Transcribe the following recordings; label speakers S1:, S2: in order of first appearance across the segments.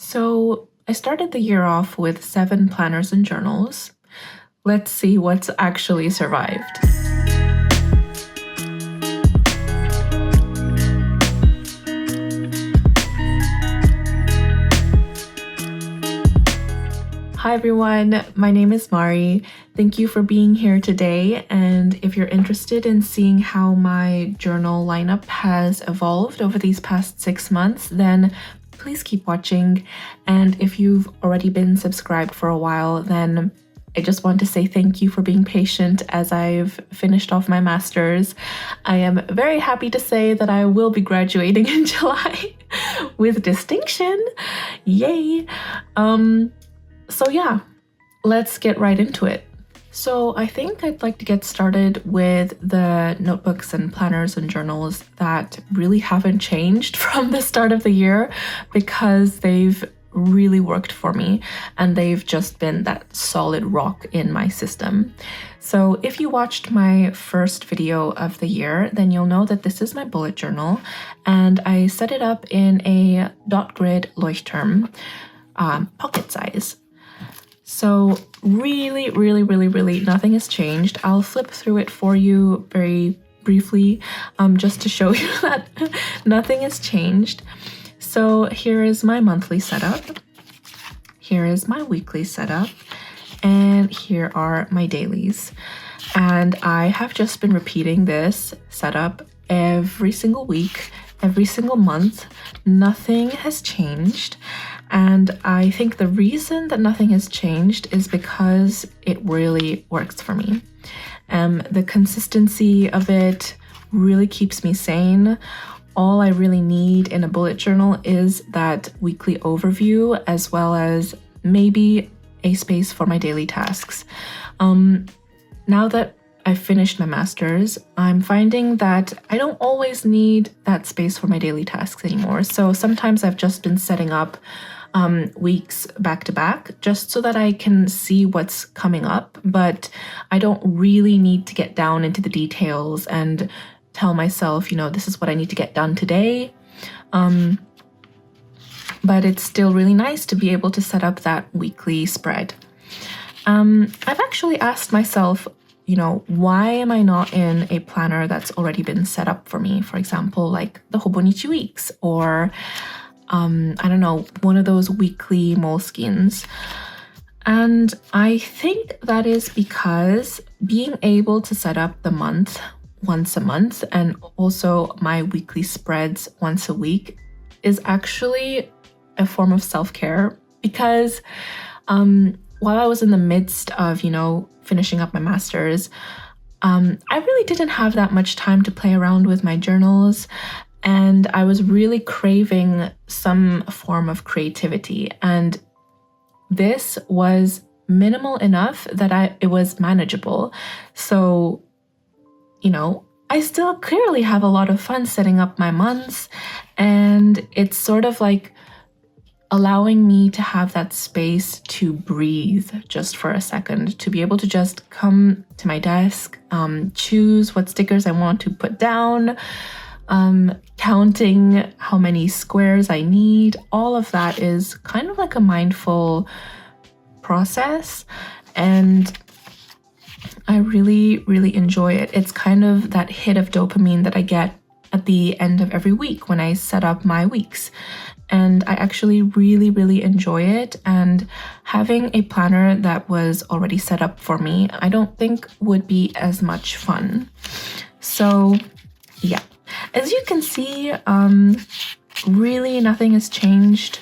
S1: So I started the year off with 7 planners and journals. Let's see what's actually survived. Hi everyone, my name is Mari. Thank you for being here today, and if you're interested in seeing how my journal lineup has evolved over these past 6 months, then please keep watching. And if you've already been subscribed for a while, then I just want to say thank you for being patient as I've finished off my master's. I am very happy to say that I will be graduating in July with distinction. Yay! So yeah, let's get right into it. So I think I'd like to get started with the notebooks and planners and journals that really haven't changed from the start of the year, because they've really worked for me and they've just been that solid rock in my system. So if you watched my first video of the year, then you'll know that this is my bullet journal, and I set it up in a dot grid Leuchtturm pocket size. So really nothing has changed. I'll flip through it for you very briefly, just to show you that nothing has changed. So here is my monthly setup, here is my weekly setup, and here are my dailies. And I have just been repeating this setup every single week, every single month. Nothing has changed. And I think the reason that nothing has changed is because it really works for me. The consistency of it really keeps me sane. All I really need in a bullet journal is that weekly overview, as well as maybe a space for my daily tasks. Now that I've finished my master's, I'm finding that I don't always need that space for my daily tasks anymore. So sometimes I've just been setting up weeks back to back, just so that I can see what's coming up, but I don't really need to get down into the details and tell myself, this is what I need to get done today. But it's still really nice to be able to set up that weekly spread. I've actually asked myself, why am I not in a planner that's already been set up for me? For example, like the Hobonichi Weeks, or I don't know, one of those weekly moleskines. And I think that is because being able to set up the month once a month and also my weekly spreads once a week is actually a form of self-care, because while I was in the midst of, finishing up my master's, I really didn't have that much time to play around with my journals. And I was really craving some form of creativity. And this was minimal enough that it was manageable. So, I still clearly have a lot of fun setting up my months. And it's sort of like allowing me to have that space to breathe just for a second, to be able to just come to my desk, choose what stickers I want to put down, counting how many squares I need. All of that is kind of like a mindful process, and I really enjoy it. It's kind of that hit of dopamine that I get at the end of every week when I set up my weeks. And I actually really enjoy it, and having a planner that was already set up for me, I don't think would be as much fun. So yeah. As you can see, really nothing has changed.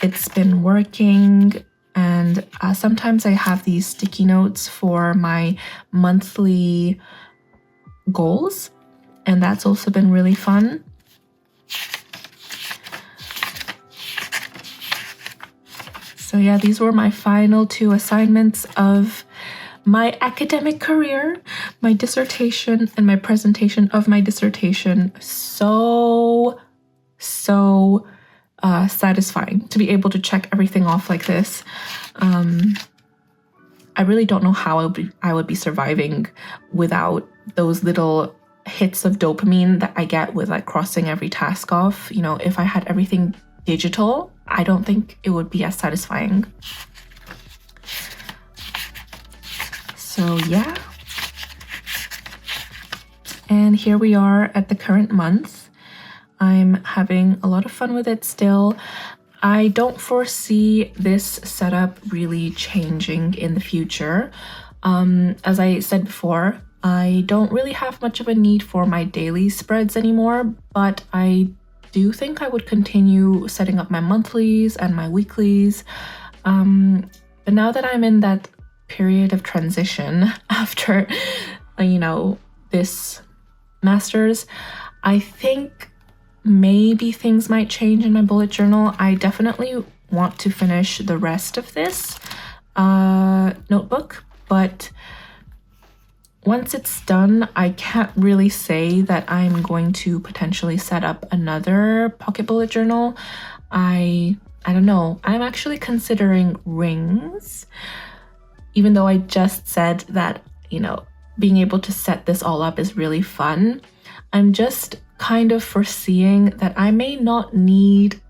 S1: It's been working, and sometimes I have these sticky notes for my monthly goals, and that's also been really fun. So yeah, these were my final 2 assignments of my academic career, my dissertation and my presentation of my dissertation. So satisfying to be able to check everything off like this. I really don't know how I would be surviving without those little hits of dopamine that I get with like crossing every task off. If I had everything digital, I don't think it would be as satisfying. So yeah. And here we are at the current month. I'm having a lot of fun with it still. I don't foresee this setup really changing in the future. As I said before, I don't really have much of a need for my daily spreads anymore, but I do think I would continue setting up my monthlies and my weeklies. But now that I'm in that period of transition after, this master's, I think maybe things might change in my bullet journal. I definitely want to finish the rest of this notebook, but once it's done, I can't really say that I'm going to potentially set up another pocket bullet journal. I don't know. I'm actually considering rings, even though I just said that, being able to set this all up is really fun. I'm just kind of foreseeing that I may not need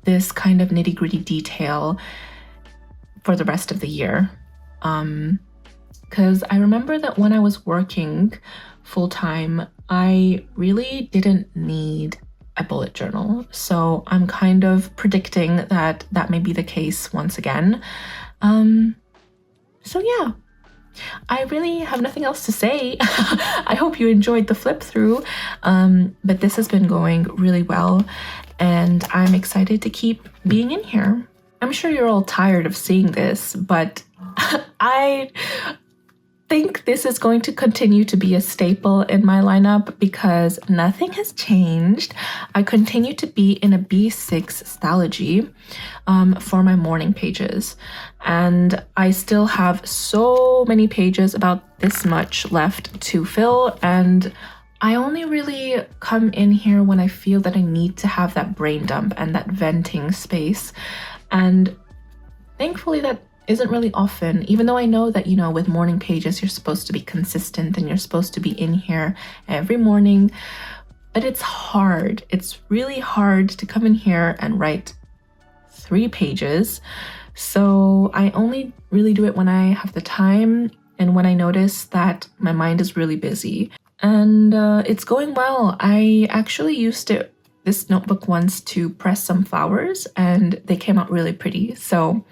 S1: this kind of nitty-gritty detail for the rest of the year. Because I remember that when I was working full-time, I really didn't need a bullet journal. So I'm kind of predicting that that may be the case once again. So yeah. I really have nothing else to say. I hope you enjoyed the flip through, but this has been going really well, and I'm excited to keep being in here. I'm sure you're all tired of seeing this, but I think this is going to continue to be a staple in my lineup because nothing has changed. I continue to be in a B6 Stalogy for my morning pages, and I still have so many pages, about this much left to fill, and I only really come in here when I feel that I need to have that brain dump and that venting space, and thankfully that isn't really often, even though I know that, with morning pages, you're supposed to be consistent and you're supposed to be in here every morning, but it's hard. It's really hard to come in here and write 3 pages. So I only really do it when I have the time and when I notice that my mind is really busy. And it's going well. I actually used this notebook once to press some flowers and they came out really pretty. So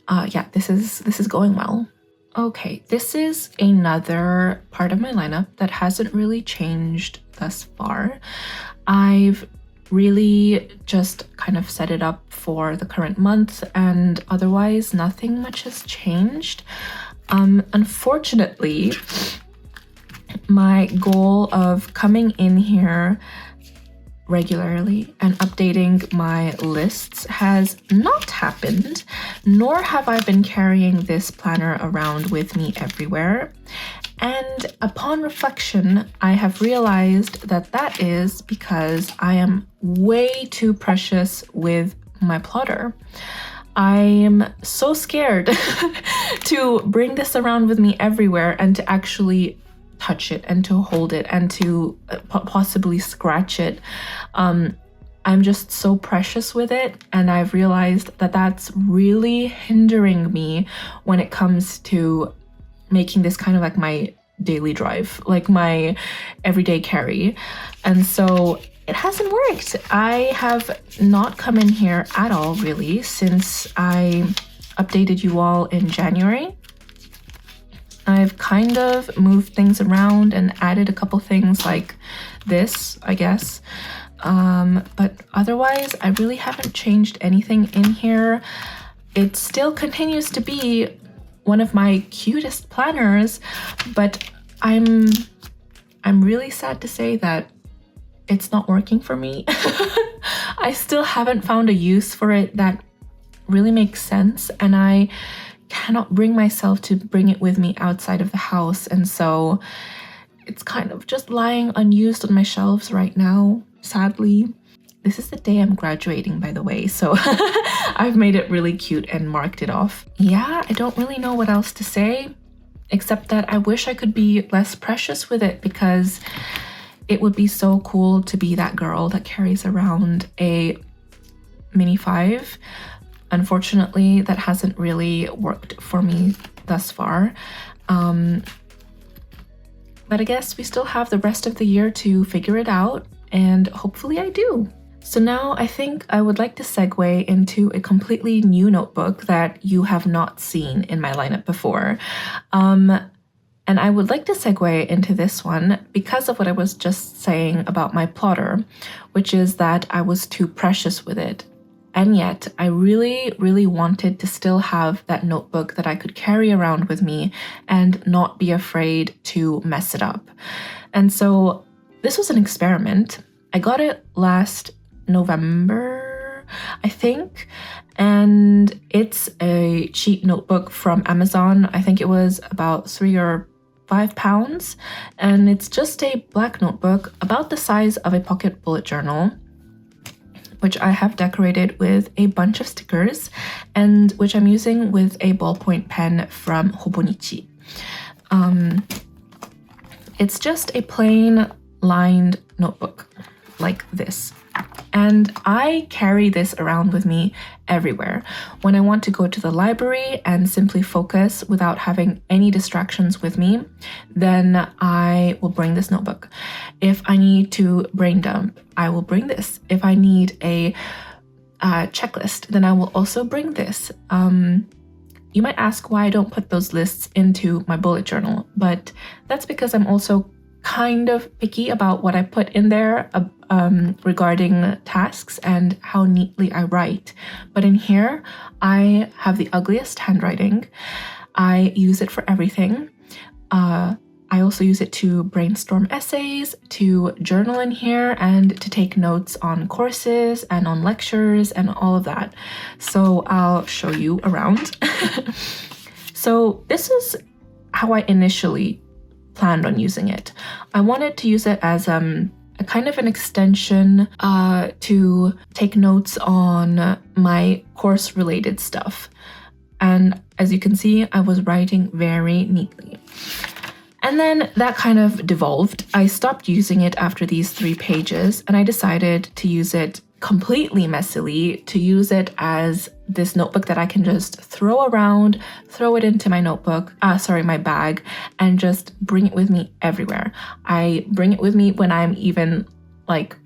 S1: yeah, this is going well. Okay, this is another part of my lineup that hasn't really changed thus far. I've really just kind of set it up for the current month, and otherwise nothing much has changed. Unfortunately, my goal of coming in here regularly and updating my lists has not happened, nor have I been carrying this planner around with me everywhere. And upon reflection, I have realized that that is because I am way too precious with my plotter. I'm so scared to bring this around with me everywhere and to actually touch it and to hold it and to possibly scratch it. I'm just so precious with it, and I've realized that that's really hindering me when it comes to making this kind of like my daily drive, like my everyday carry. And so it hasn't worked. I have not come in here at all really since I updated you all in January. I've kind of moved things around and added a couple things like this, I guess. But otherwise, I really haven't changed anything in here. It still continues to be one of my cutest planners, but I'm really sad to say that it's not working for me. I still haven't found a use for it that really makes sense, and I cannot bring myself to bring it with me outside of the house, and so it's kind of just lying unused on my shelves right now, sadly. This is the day I'm graduating, by the way, so I've made it really cute and marked it off. Yeah, I don't really know what else to say, except that I wish I could be less precious with it, because it would be so cool to be that girl that carries around a Mini 5. Unfortunately, that hasn't really worked for me thus far. But I guess we still have the rest of the year to figure it out, and hopefully I do. So now I think I would like to segue into a completely new notebook that you have not seen in my lineup before. And I would like to segue into this one because of what I was just saying about my plotter, which is that I was too precious with it. And yet, I really, really wanted to still have that notebook that I could carry around with me and not be afraid to mess it up. And so this was an experiment. I got it last November, I think, and it's a cheap notebook from Amazon. I think it was about £3 or £5, and it's just a black notebook about the size of a pocket bullet journal, which I have decorated with a bunch of stickers and which I'm using with a ballpoint pen from Hobonichi. It's just a plain lined notebook like this. And I carry this around with me everywhere. When I want to go to the library and simply focus without having any distractions with me, then I will bring this notebook. If I need to brain dump, I will bring this. If I need a checklist, then I will also bring this. You might ask why I don't put those lists into my bullet journal, but that's because I'm also kind of picky about what I put in there regarding tasks and how neatly I write. But in here, I have the ugliest handwriting. I use it for everything. I also use it to brainstorm essays, to journal in here, and to take notes on courses and on lectures and all of that. So I'll show you around. So this is how I initially planned on using it. I wanted to use it as a kind of an extension to take notes on my course-related stuff. And as you can see, I was writing very neatly. And then that kind of devolved. I stopped using it after these 3 pages, and I decided to use it completely messily, to use it as this notebook that I can just throw around, throw it into my my bag, and just bring it with me everywhere. I bring it with me when I'm even like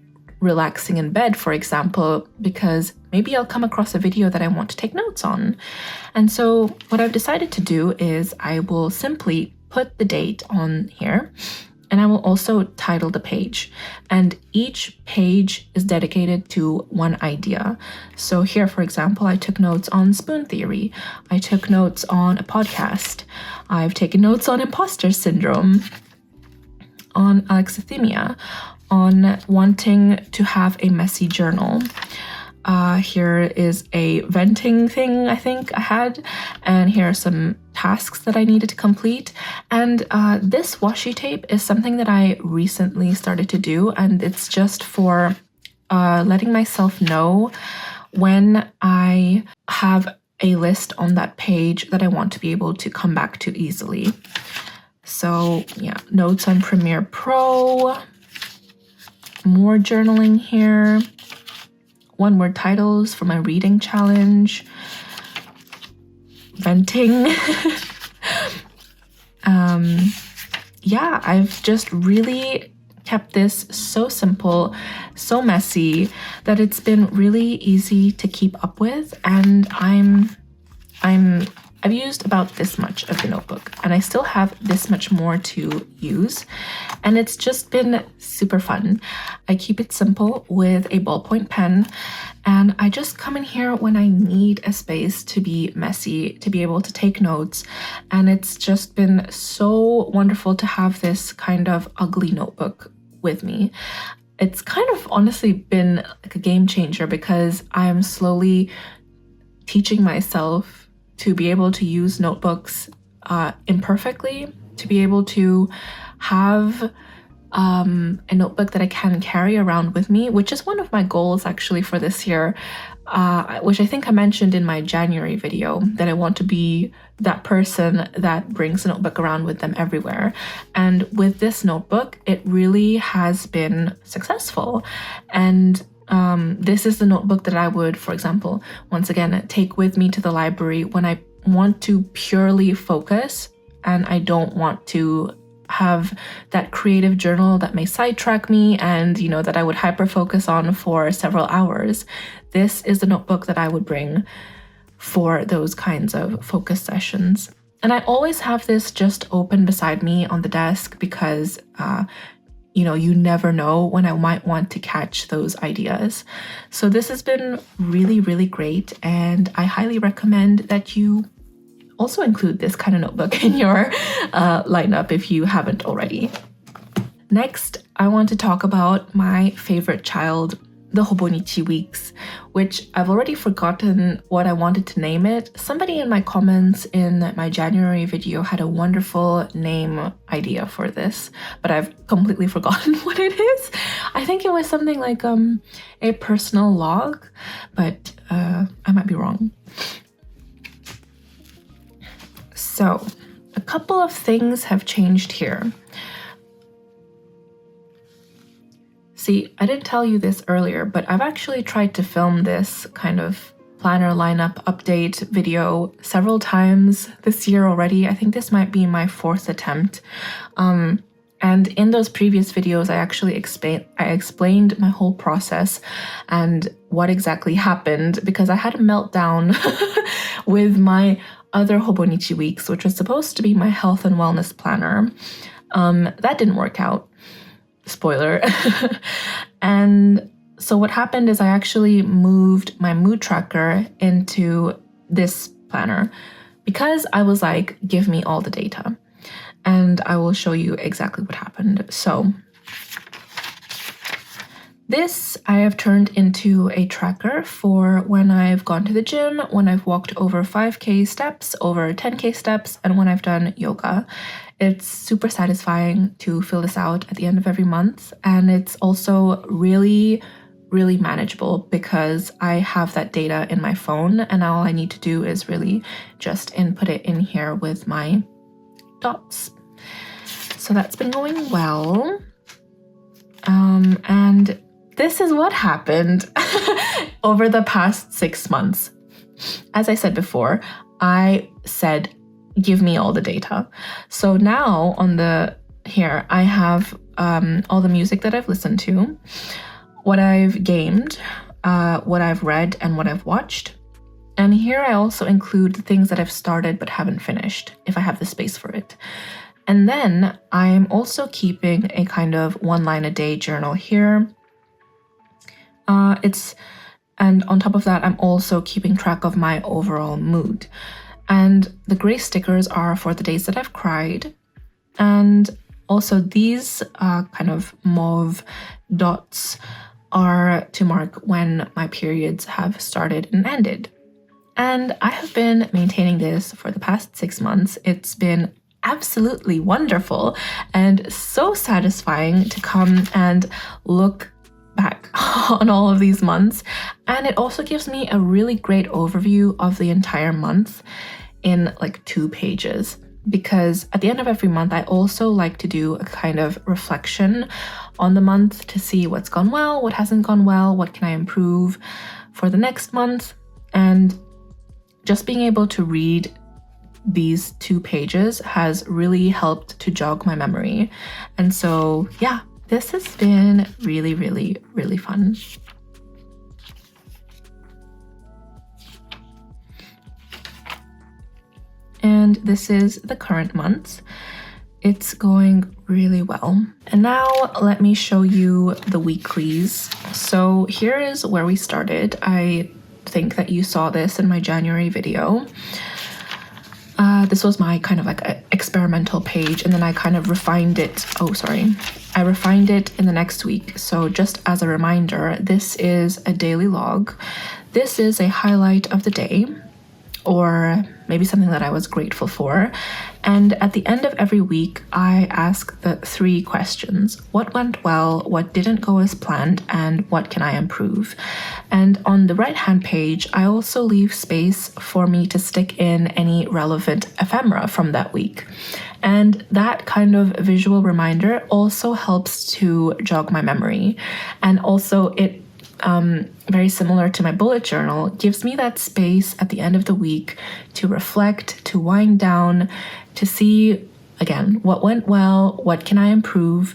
S1: relaxing in bed, for example, because maybe I'll come across a video that I want to take notes on. And so what I've decided to do is I will simply put the date on here, and I will also title the page. And each page is dedicated to one idea. So here, for example, I took notes on spoon theory. I took notes on a podcast. I've taken notes on imposter syndrome, on alexithymia, on wanting to have a messy journal. Here is a venting thing I think I had, and here are some tasks that I needed to complete. And this washi tape is something that I recently started to do, and it's just for letting myself know when I have a list on that page that I want to be able to come back to easily. So yeah, notes on Premiere Pro, more journaling here, one-word titles for my reading challenge, venting. Yeah, I've just really kept this so simple, so messy, that it's been really easy to keep up with, and I've used about this much of the notebook, and I still have this much more to use, and it's just been super fun. I keep it simple with a ballpoint pen, and I just come in here when I need a space to be messy, to be able to take notes, and it's just been so wonderful to have this kind of ugly notebook with me. It's kind of honestly been like a game changer, because I'm slowly teaching myself to be able to use notebooks imperfectly, to be able to have a notebook that I can carry around with me, which is one of my goals actually for this year, which I think I mentioned in my January video, that I want to be that person that brings a notebook around with them everywhere. And with this notebook, it really has been successful. And This is the notebook that I would, for example, once again, take with me to the library when I want to purely focus and I don't want to have that creative journal that may sidetrack me and, that I would hyper focus on for several hours. This is the notebook that I would bring for those kinds of focus sessions. And I always have this just open beside me on the desk because, you never know when I might want to catch those ideas. So this has been really, really great. And I highly recommend that you also include this kind of notebook in your lineup if you haven't already. Next, I want to talk about my favorite child, the Hobonichi Weeks, which I've already forgotten what I wanted to name it. Somebody in my comments in my January video had a wonderful name idea for this, but I've completely forgotten what it is. I think it was something like a personal log, but I might be wrong. So, a couple of things have changed here. See, I didn't tell you this earlier, but I've actually tried to film this kind of planner lineup update video several times this year already. I think this might be my 4th attempt. And in those previous videos, I actually explained my whole process and what exactly happened because I had a meltdown with my other Hobonichi Weeks, which was supposed to be my health and wellness planner. That didn't work out. Spoiler. And so what happened is I actually moved my mood tracker into this planner because I was like, give me all the data. And I will show you exactly what happened. So this I have turned into a tracker for when I've gone to the gym, when I've walked over 5K steps, over 10K steps, and when I've done yoga. It's super satisfying to fill this out at the end of every month. And it's also really, really manageable because I have that data in my phone and all I need to do is really just input it in here with my dots. So that's been going well. And this is what happened over the past 6 months. As I said before, I said, give me all the data. So now here I have all the music that I've listened to, what I've gamed, what I've read, and what I've watched. And here I also include the things that I've started but haven't finished, if I have the space for it. And then I'm also keeping a kind of 1 line a day journal here. And on top of that, I'm also keeping track of my overall mood. And the gray stickers are for the days that I've cried. And also these kind of mauve dots are to mark when my periods have started and ended. And I have been maintaining this for the past 6 months. It's been absolutely wonderful and so satisfying to come and look back on all of these months. And it also gives me a really great overview of the entire month in like 2 pages. Because at the end of every month, I also like to do a kind of reflection on the month to see what's gone well, what hasn't gone well, what can I improve for the next month. And just being able to read these 2 pages has really helped to jog my memory. And so, yeah, this has been really, really, really fun. And this is the current month. It's going really well. And now let me show you the weeklies. So here is where we started. I think that you saw this in my January video. This was my kind of like experimental page, and then I kind of refined it. I refined it in the next week. So just as a reminder, this is a daily log. This is a highlight of the day, or maybe something that I was grateful for. And at the end of every week, I ask the 3 questions. What went well, what didn't go as planned, and what can I improve? And on the right-hand page, I also leave space for me to stick in any relevant ephemera from that week. And that kind of visual reminder also helps to jog my memory. And also it very similar to my bullet journal, gives me that space at the end of the week to reflect, to wind down, to see, again, what went well, what can I improve,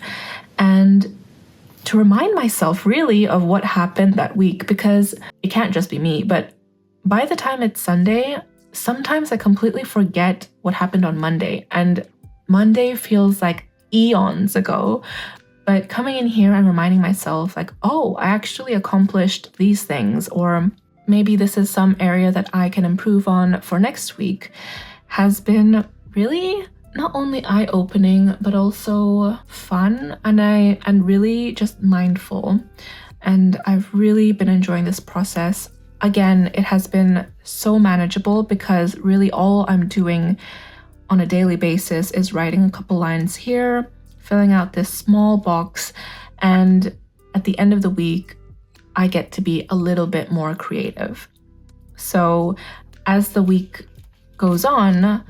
S1: and to remind myself really of what happened that week, because it can't just be me, but by the time it's Sunday, sometimes I completely forget what happened on Monday, and Monday feels like eons ago. But coming in here and reminding myself like, oh, I actually accomplished these things, or maybe this is some area that I can improve on for next week, has been really not only eye-opening, but also fun and really just mindful. And I've really been enjoying this process. Again, it has been so manageable because really all I'm doing on a daily basis is writing a couple lines here, filling out this small box, and at the end of the week, I get to be a little bit more creative. So as the week goes on,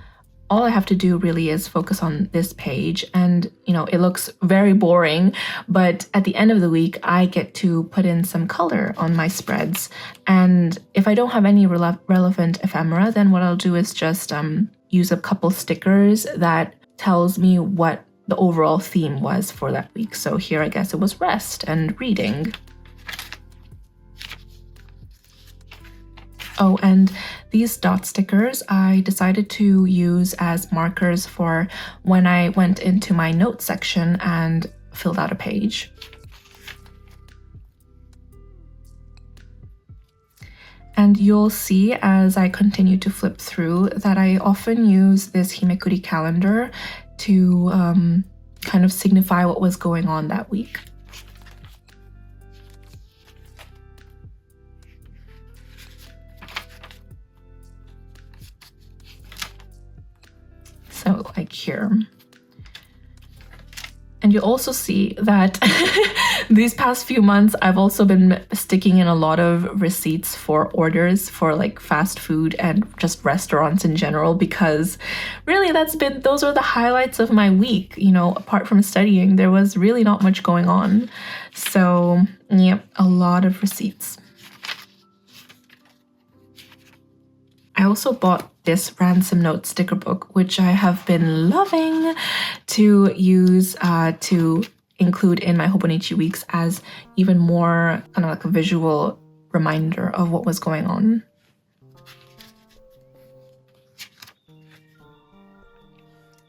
S1: all I have to do really is focus on this page, and it looks very boring, but at the end of the week, I get to put in some color on my spreads. And if I don't have any relevant ephemera, then what I'll do is just use a couple stickers that tells me what the overall theme was for that week. So here, I guess it was rest and reading. Oh, and these dot stickers I decided to use as markers for when I went into my notes section and filled out a page. And you'll see as I continue to flip through that I often use this himekuri calendar to kind of signify what was going on that week. So like here. And you also see that these past few months, I've also been sticking in a lot of receipts for orders for like fast food and just restaurants in general, because really those are the highlights of my week. Apart from studying, there was really not much going on. So yeah, a lot of receipts. I also bought this ransom note sticker book, which I have been loving to use to include in my Hobonichi Weeks as even more kind of like a visual reminder of what was going on.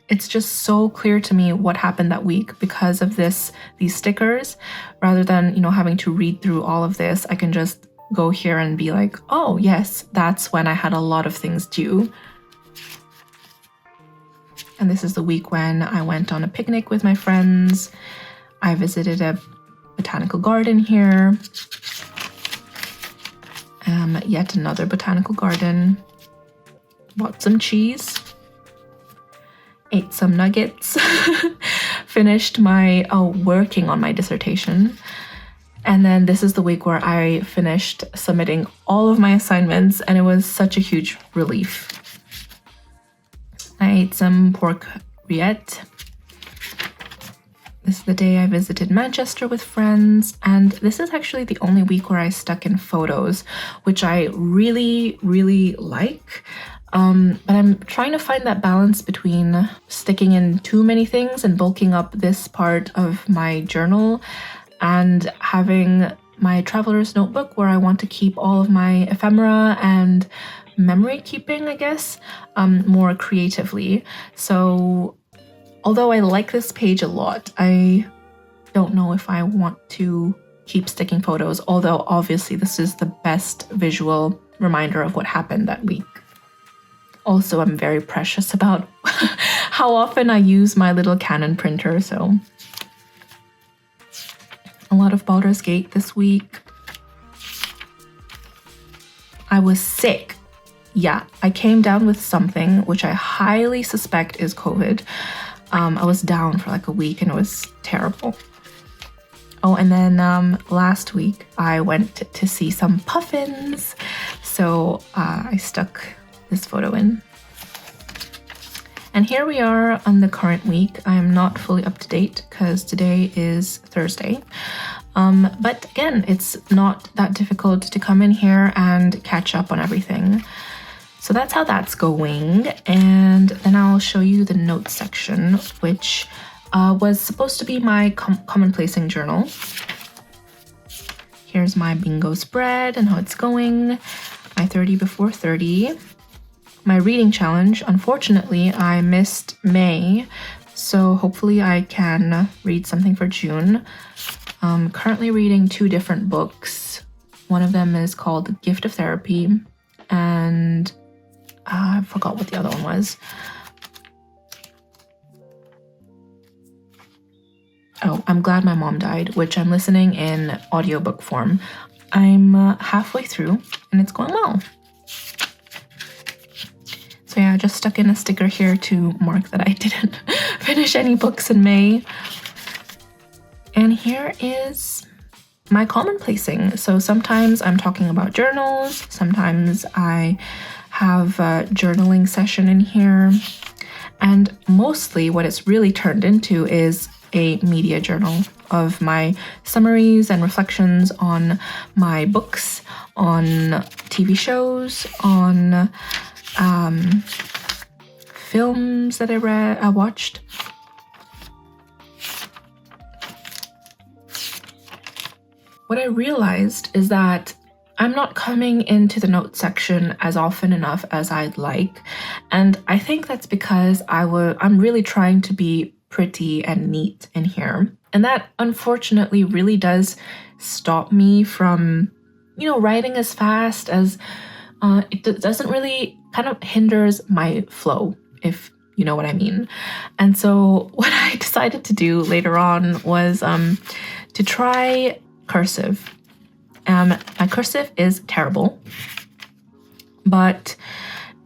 S1: It's just so clear to me what happened that week because of these stickers. Rather than, having to read through all of this, I can just go here and be like, oh yes, that's when I had a lot of things due. And this is the week when I went on a picnic with my friends. I visited a botanical garden here. Yet another botanical garden. Bought some cheese. Ate some nuggets. Finished working on my dissertation. And then this is the week where I finished submitting all of my assignments, and it was such a huge relief. I ate some pork rillette. This is the day I visited Manchester with friends, and this is actually the only week where I stuck in photos, which I really, really like. But I'm trying to find that balance between sticking in too many things and bulking up this part of my journal, and having my traveler's notebook where I want to keep all of my ephemera and memory keeping, I guess, more creatively. So although I like this page a lot, I don't know if I want to keep sticking photos, although obviously this is the best visual reminder of what happened that week. Also, I'm very precious about how often I use my little Canon printer, so a lot of Baldur's Gate this week. I was sick. Yeah, I came down with something, which I highly suspect is COVID. I was down for like a week and it was terrible. Oh, and then last week I went to see some puffins. So I stuck this photo in. And here we are on the current week. I am not fully up to date because today is Thursday. But again, it's not that difficult to come in here and catch up on everything. So that's how that's going. And then I'll show you the notes section, which was supposed to be my commonplacing journal. Here's my bingo spread and how it's going. My 30 before 30. My reading challenge. Unfortunately, I missed May, so hopefully I can read something for June. I'm currently reading 2 different books. One of them is called The Gift of Therapy, and I forgot what the other one was. Oh, I'm Glad My Mom Died, which I'm listening in audiobook form. I'm halfway through, and it's going well. So yeah, I just stuck in a sticker here to mark that I didn't finish any books in May. And here is my commonplacing. So sometimes I'm talking about journals, sometimes I have a journaling session in here, and mostly what it's really turned into is a media journal of my summaries and reflections on my books, on TV shows, on films that I watched. What I realized is that I'm not coming into the notes section as often enough as I'd like, and I think that's because I'm really trying to be pretty and neat in here, and that unfortunately really does stop me from, writing as fast as it doesn't really, kind of hinders my flow, if you know what I mean. And so what I decided to do later on was to try cursive. My cursive is terrible, but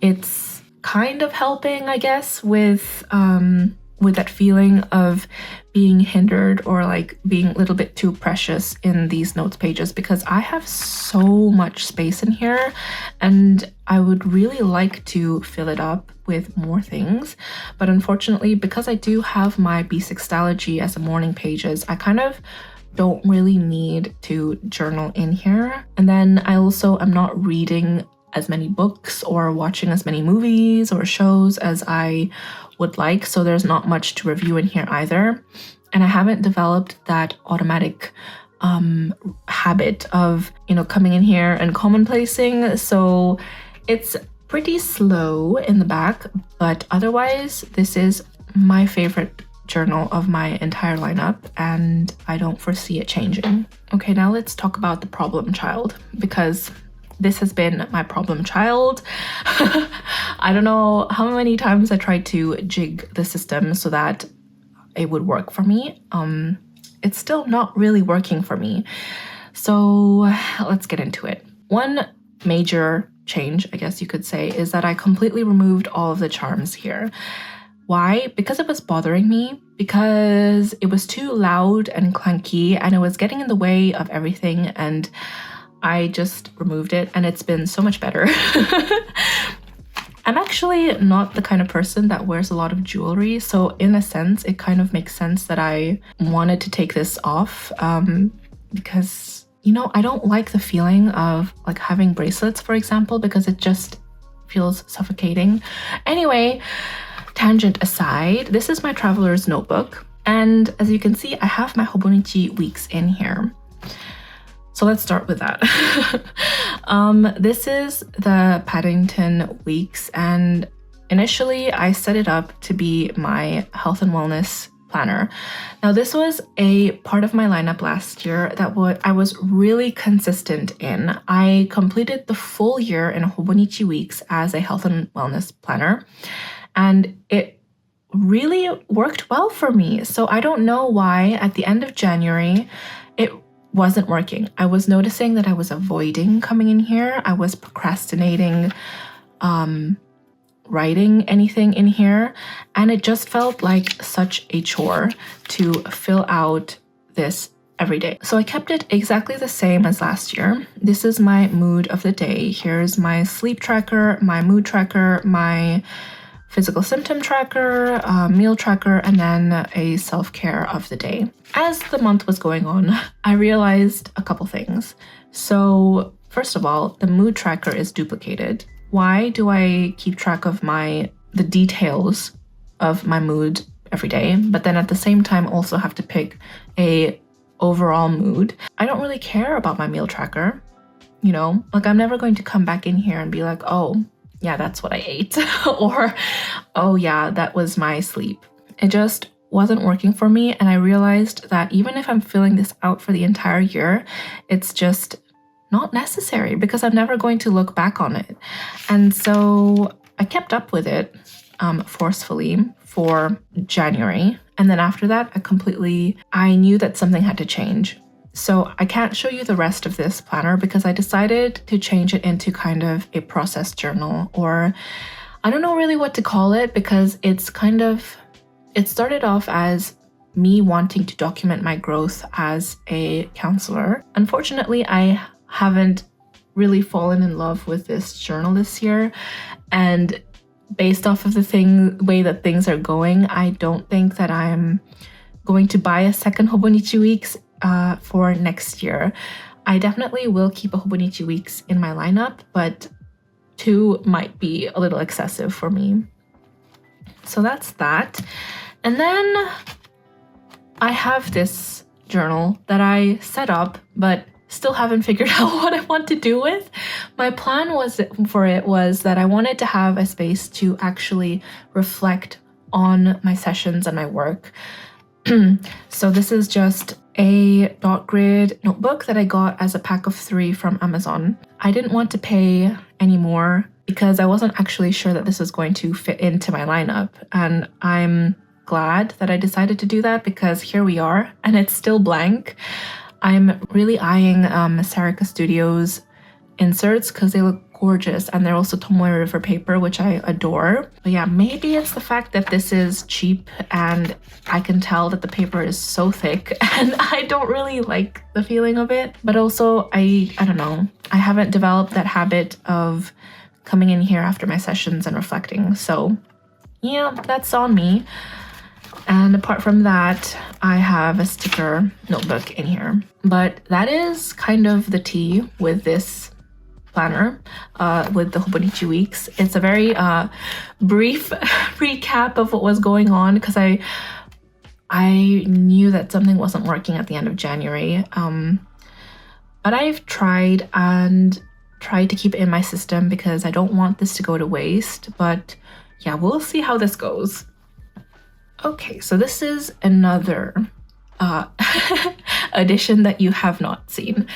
S1: it's kind of helping, I guess, with that feeling of being hindered or like being a little bit too precious in these notes pages, because I have so much space in here and I would really like to fill it up with more things. But unfortunately, because I do have my B6 Stalogy as a morning pages, I kind of don't really need to journal in here. And then I also am not reading as many books or watching as many movies or shows as I would like, so there's not much to review in here either. And I haven't developed that automatic habit of, coming in here and commonplacing, so it's pretty slow in the back, but otherwise this is my favorite journal of my entire lineup, and I don't foresee it changing. Okay, now let's talk about the problem child, because this has been my problem child. I don't know how many times I tried to jig the system so that it would work for me. It's still not really working for me. So let's get into it. One major change, I guess you could say, is that I completely removed all of the charms here. Why? Because it was bothering me, because it was too loud and clunky and it was getting in the way of everything, and I just removed it and it's been so much better. I'm actually not the kind of person that wears a lot of jewelry, so in a sense it kind of makes sense that I wanted to take this off, because I don't like the feeling of like having bracelets, for example, because it just feels suffocating. Anyway, tangent aside, this is my traveler's notebook, and as you can see, I have my Hobonichi Weeks in here. So let's start with that. This is the Paddington Weeks, and initially I set it up to be my health and wellness planner. Now this was a part of my lineup last year that I was really consistent in. I completed the full year in Hobonichi Weeks as a health and wellness planner, and it really worked well for me. So I don't know why at the end of January it wasn't working. I was noticing that I was avoiding coming in here. I was procrastinating writing anything in here, and it just felt like such a chore to fill out this every day. So I kept it exactly the same as last year. This is my mood of the day. Here's my sleep tracker, my mood tracker, my physical symptom tracker, a meal tracker, and then a self-care of the day. As the month was going on, I realized a couple things. So first of all, the mood tracker is duplicated. Why do I keep track of the details of my mood every day, but then at the same time also have to pick a overall mood? I don't really care about my meal tracker, you know? Like, I'm never going to come back in here and be like, oh, yeah, that's what I ate. Or, oh yeah, that was my sleep. It just wasn't working for me. And I realized that even if I'm filling this out for the entire year, it's just not necessary because I'm never going to look back on it. And so I kept up with it forcefully for January. And then after that, I knew that something had to change. So I can't show you the rest of this planner because I decided to change it into kind of a process journal, or I don't know really what to call it, because it started off as me wanting to document my growth as a counselor. Unfortunately, I haven't really fallen in love with this journal this year, and based off of the way that things are going, I don't think that I'm going to buy a second Hobonichi Weeks for next year. I definitely will keep a Hobonichi Weeks in my lineup, but 2 might be a little excessive for me. So that's that. And then I have this journal that I set up, but still haven't figured out what I want to do with. My plan was that I wanted to have a space to actually reflect on my sessions and my work. So this is just a dot grid notebook that I got as a pack of 3 from Amazon. I didn't want to pay any more because I wasn't actually sure that this was going to fit into my lineup. And I'm glad that I decided to do that because here we are and it's still blank. I'm really eyeing Masarika Studios inserts because they look gorgeous, and they're also Tomoe River paper, which I adore. But yeah, maybe it's the fact that this is cheap and I can tell that the paper is so thick and I don't really like the feeling of it. But also, I don't know, I haven't developed that habit of coming in here after my sessions and reflecting. So yeah, that's on me. And apart from that, I have a sticker notebook in here. But that is kind of the tea with this planner, with the Hobonichi Weeks. It's a very brief recap of what was going on because I knew that something wasn't working at the end of January. But I've tried to keep it in my system because I don't want this to go to waste. But yeah, we'll see how this goes. Okay, so this is another addition that you have not seen.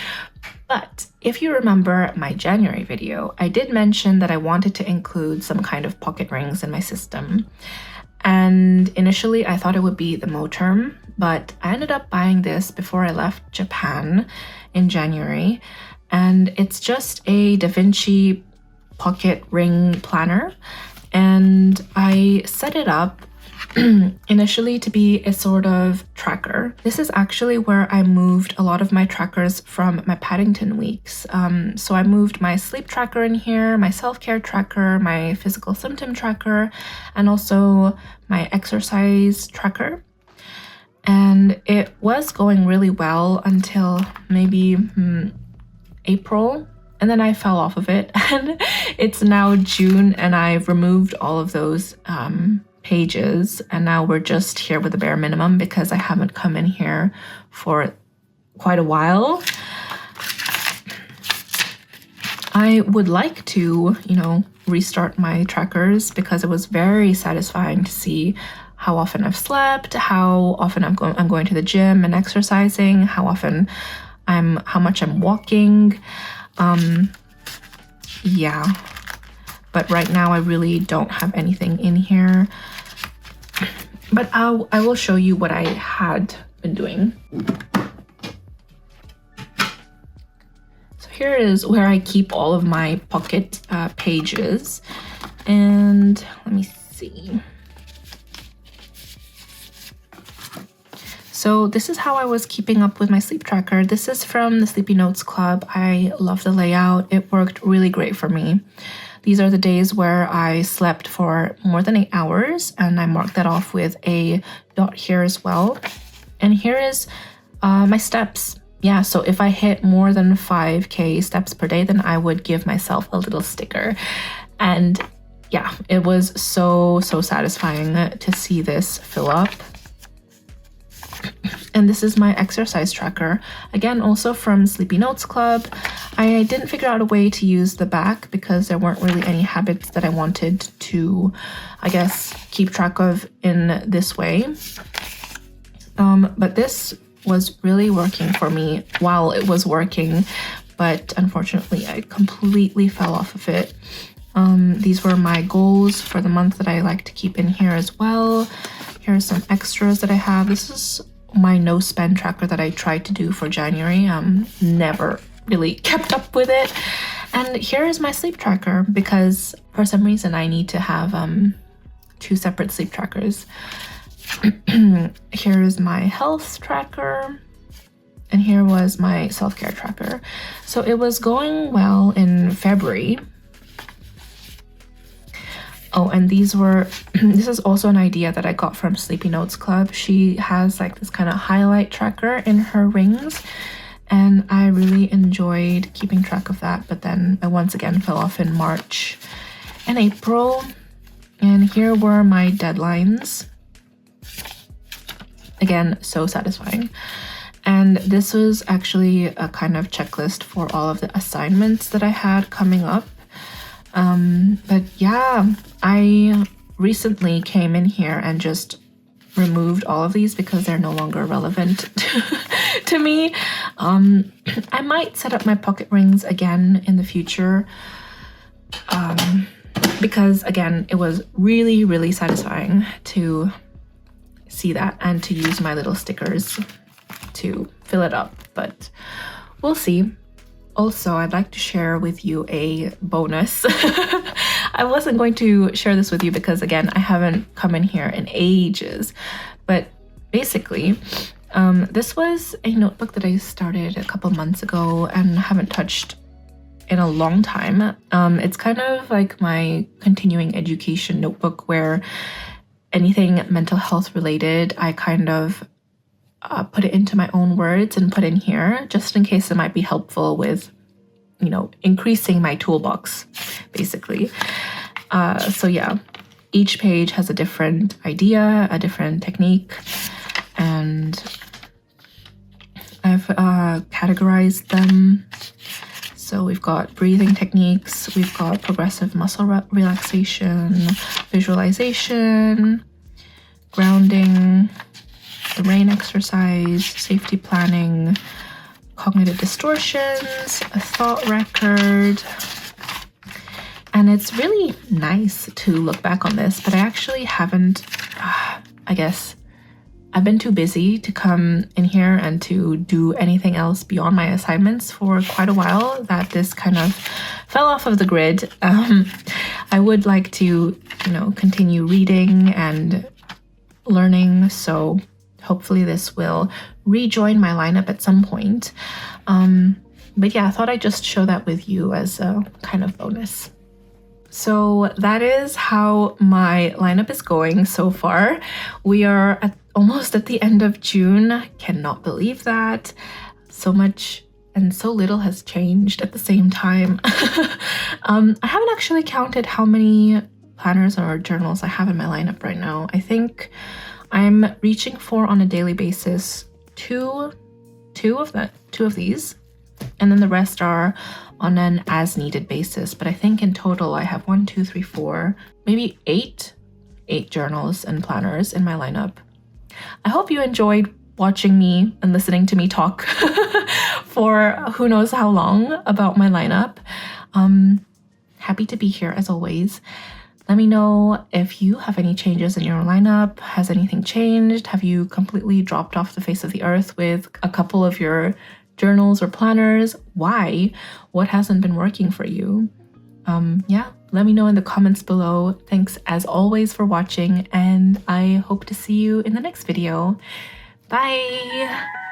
S1: But if you remember my January video, I did mention that I wanted to include some kind of pocket rings in my system. And initially I thought it would be the Leuchtturm, but I ended up buying this before I left Japan in January. And it's just a Da Vinci pocket ring planner. And I set it up initially to be a sort of tracker. This is actually where I moved a lot of my trackers from my Paddington weeks. So I moved my sleep tracker in here, my self-care tracker, my physical symptom tracker, and also my exercise tracker. And it was going really well until maybe April. And then I fell off of it. And it's now June and I've removed all of those pages, and now we're just here with the bare minimum because I haven't come in here for quite a while. I would like to, restart my trackers because it was very satisfying to see how often I've slept, how often I'm going to the gym and exercising, how much I'm walking. Yeah. But right now I really don't have anything in here. But I will show you what I had been doing. So here is where I keep all of my pocket pages. And let me see. So this is how I was keeping up with my sleep tracker. This is from the Sleepy Notes Club. I love the layout. It worked really great for me. These are the days where I slept for more than 8 hours, and I marked that off with a dot here as well. And here is my steps. Yeah, so if I hit more than 5K steps per day, then I would give myself a little sticker. And yeah, it was so satisfying to see this fill up. And this is my exercise tracker, again also from Sleepy Notes Club. I didn't figure out a way to use the back because there weren't really any habits that I wanted to, I guess, keep track of in this way. But this was really working for me while it was working, but unfortunately I completely fell off of it. These were my goals for the month that I like to keep in here as well. Here's some extras that I have. This is my no spend tracker that I tried to do for January. Never really kept up with it. And here is my sleep tracker because for some reason I need to have 2 separate sleep trackers. Here is my health tracker, and here was my self-care tracker. So it was going well in February. Oh, and these were, this is also an idea that I got from Sleepy Notes Club. She has like this kind of highlight tracker in her rings, and I really enjoyed keeping track of that. But then I once again fell off in March and April. And here were my deadlines. Again, so satisfying. And this was actually a kind of checklist for all of the assignments that I had coming up. But yeah, I recently came in here and just removed all of these because they're no longer relevant to me. I might set up my pocket rings again in the future. Because again, it was really satisfying to see that and to use my little stickers to fill it up, but we'll see. Also, I'd like to share with you a bonus. I wasn't going to share this with you because again, I haven't come in here in ages, but basically, this was a notebook that I started a couple months ago and haven't touched in a long time. It's kind of like my continuing education notebook where anything mental health related, I kind of put it into my own words and put in here just in case it might be helpful with, you know, increasing my toolbox, basically. So yeah, each page has a different idea, a different technique, and I've categorized them. So we've got breathing techniques, we've got progressive muscle relaxation, visualization, grounding, the rain exercise, safety planning, cognitive distortions, a thought record. And it's really nice to look back on this, but I actually haven't, I guess, I've been too busy to come in here and to do anything else beyond my assignments for quite a while that this kind of fell off of the grid. I would like to, you know, continue reading and learning, so hopefully this will rejoin my lineup at some point. But yeah, I thought I'd just show that with you as a kind of bonus. So that is how my lineup is going so far. We are almost at the end of June. Cannot believe that. So much and so little has changed at the same time. I haven't actually counted how many planners or journals I have in my lineup right now. I think I'm reaching for, on a daily basis, two of these, and then the rest are on an as needed basis. But I think in total I have 1, 2, 3, 4, maybe eight journals and planners in my lineup. I hope you enjoyed watching me and listening to me talk for who knows how long about my lineup. Happy to be here as always. Let me know if you have any changes in your lineup. Has anything changed? Have you completely dropped off the face of the earth with a couple of your journals or planners? Why? What hasn't been working for you? Yeah, let me know in the comments below. Thanks as always for watching, and I hope to see you in the next video. Bye!